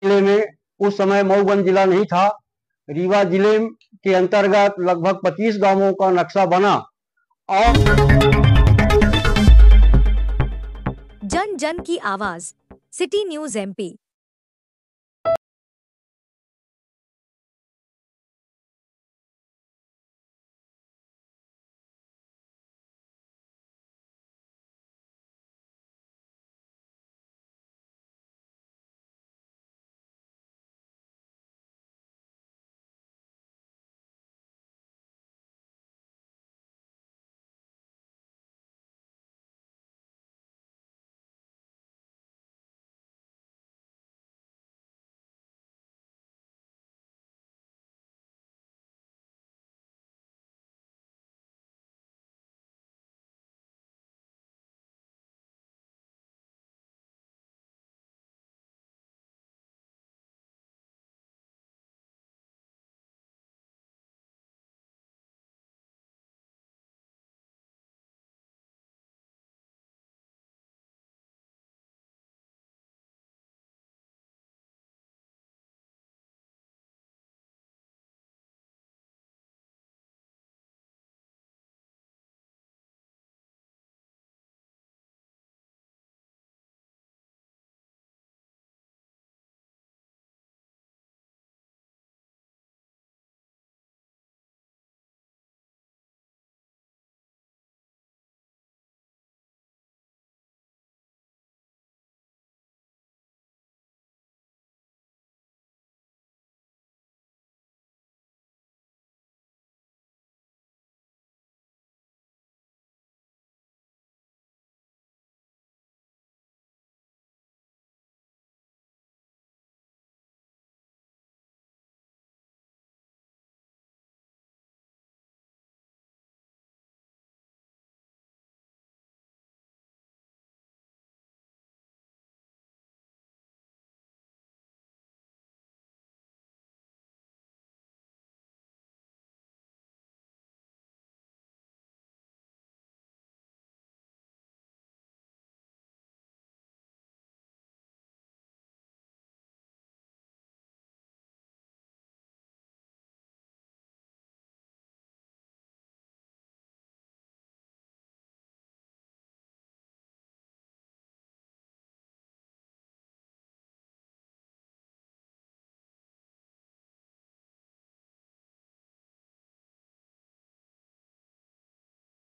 जिले में उस समय मऊगंज जिला नहीं था। रीवा जिले के अंतर्गत लगभग 25 गांवों का नक्शा बना और जन जन की आवाज, सिटी न्यूज एमपी।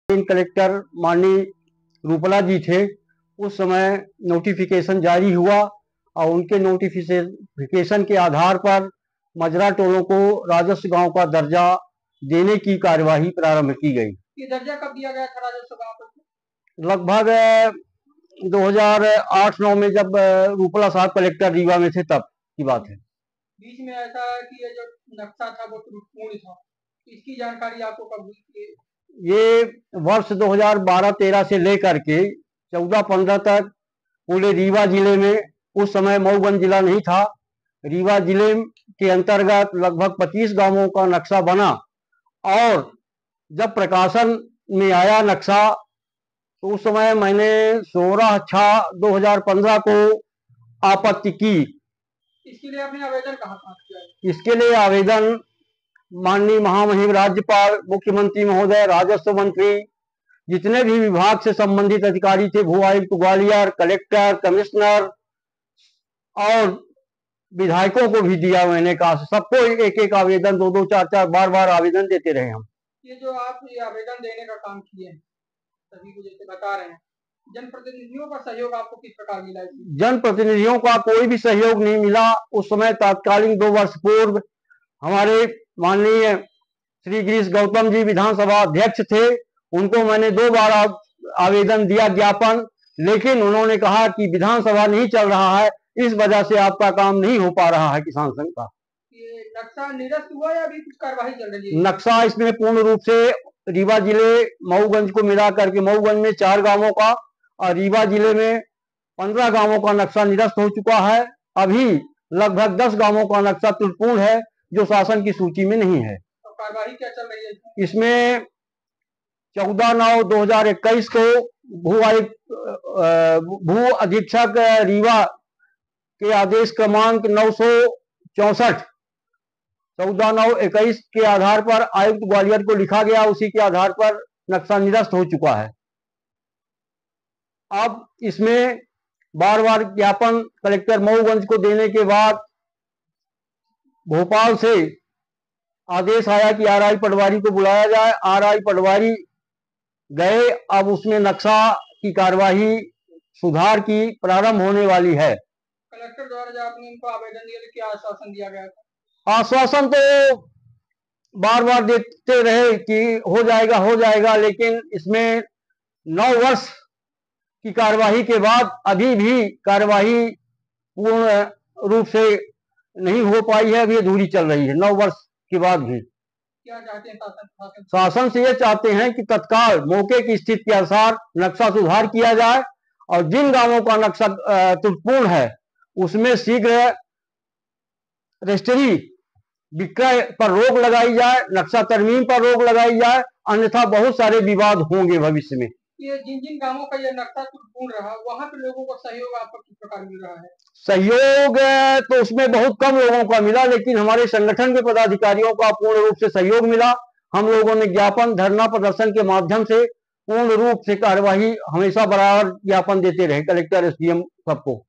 कलेक्टर माननीय रूपला जी थे। उस समय नोटिफिकेशन जारी हुआ और उनके नोटिफिकेशन के आधार पर मजरा टोलों को राजस्व गांव का दर्जा देने की कार्यवाही प्रारंभ की गई। ये दर्जा कब दिया गया था राजस्व गांव को? लगभग 2008-9 में जब रूपला साहब कलेक्टर रीवा में थे तब की बात है। बीच में ऐसा है कि ये जो नक्शा था वो त्रुटिपूर्ण था, इसकी जानकारी आपको कब हुई? ये वर्ष 2012-13 से लेकर के 14-15 तक पूरे रीवा जिले में, उस समय मऊगंज जिला नहीं था, रीवा जिले के अंतर्गत लगभग 25 गांवों का नक्शा बना और जब प्रकाशन में आया नक्शा तो उस समय मैंने 16/6/2015 को आपत्ति की। इसके लिए आपने आवेदन कहाँ किया? इसके लिए आवेदन माननीय महामहिम राज्यपाल, मुख्यमंत्री महोदय, राजस्व मंत्री, जितने भी विभाग से संबंधित अधिकारी थे, भू आयुक्त ग्वालियर, कलेक्टर, कमिश्नर और विधायकों को भी दिया। मैंने कहा सबको एक एक आवेदन, 2-2, 4-4 बार आवेदन देते रहे हम। ये जो आप ये आवेदन देने का काम किए हैं, सभी को जैसे बता रहे हैं, जनप्रतिनिधियों का सहयोग आपको किस प्रकार मिला? जनप्रतिनिधियों का कोई भी सहयोग नहीं मिला। उस समय तात्कालीन 2 वर्ष पूर्व हमारे माननीय श्री गिरीश गौतम जी विधानसभा अध्यक्ष थे, उनको मैंने 2 बार आवेदन दिया, ज्ञापन, लेकिन उन्होंने कहा कि विधानसभा नहीं चल रहा है, इस वजह से आपका काम नहीं हो पा रहा है किसान संघ का। ये नक्शा निरस्त हुआ या अभी कुछ कार्रवाई चल रही है? नक्शा इसमें पूर्ण रूप से रीवा जिले मऊगंज को मिला करके मऊगंज में 4 गांवों का और रीवा जिले में 15 गांवों का नक्शा निरस्त हो चुका है। अभी लगभग 10 गांवों का नक्शा त्रुटिपूर्ण है जो शासन की सूची में नहीं है। तो कार्रवाई क्या चल रही है इसमें? 14/9/2021 को भू अधीक्षक रीवा के आदेश क्रमांक 964 14/9/21 के आधार पर आयुक्त ग्वालियर को लिखा गया, उसी के आधार पर नक्शा निरस्त हो चुका है। अब इसमें बार बार ज्ञापन कलेक्टर मऊगंज को देने के बाद भोपाल से आदेश आया कि आरआई पटवारी को बुलाया जाए। आरआई पटवारी गए, अब उसमें नक्शा की कार्यवाही सुधार की प्रारंभ होने वाली है। कलेक्टर द्वारा जब आपने इनको आवेदन दिया तो क्या आश्वासन दिया गया था? आश्वासन तो बार बार देते रहे कि हो जाएगा, लेकिन इसमें 9 वर्ष की कार्यवाही के बाद अभी भी कार्यवाही पूर्ण रूप से नहीं हो पाई है, अभी अधूरी चल रही है 9 वर्ष के बाद भी। क्या चाहते हैं शासन? शासन से ये चाहते हैं कि तत्काल मौके की स्थिति के अनुसार नक्शा सुधार किया जाए और जिन गांवों का नक्शा त्रुटिपूर्ण है उसमें शीघ्र रजिस्ट्री विक्रय पर रोक लगाई जाए, नक्शा तरमीम पर रोक लगाई जाए, अन्यथा बहुत सारे विवाद होंगे भविष्य में। ये जिन गांवों का यह नक्शा त्रुटिपूर्ण रहा, वहां पे लोगों को सहयोग आपको किस प्रकार मिल रहा है? सहयोग तो उसमें बहुत कम लोगों का मिला, लेकिन हमारे संगठन के पदाधिकारियों का पूर्ण रूप से सहयोग मिला। हम लोगों ने ज्ञापन धरना प्रदर्शन के माध्यम से पूर्ण रूप से कार्यवाही हमेशा बराबर ज्ञापन देते रहे कलेक्टर, एसडीएम सबको।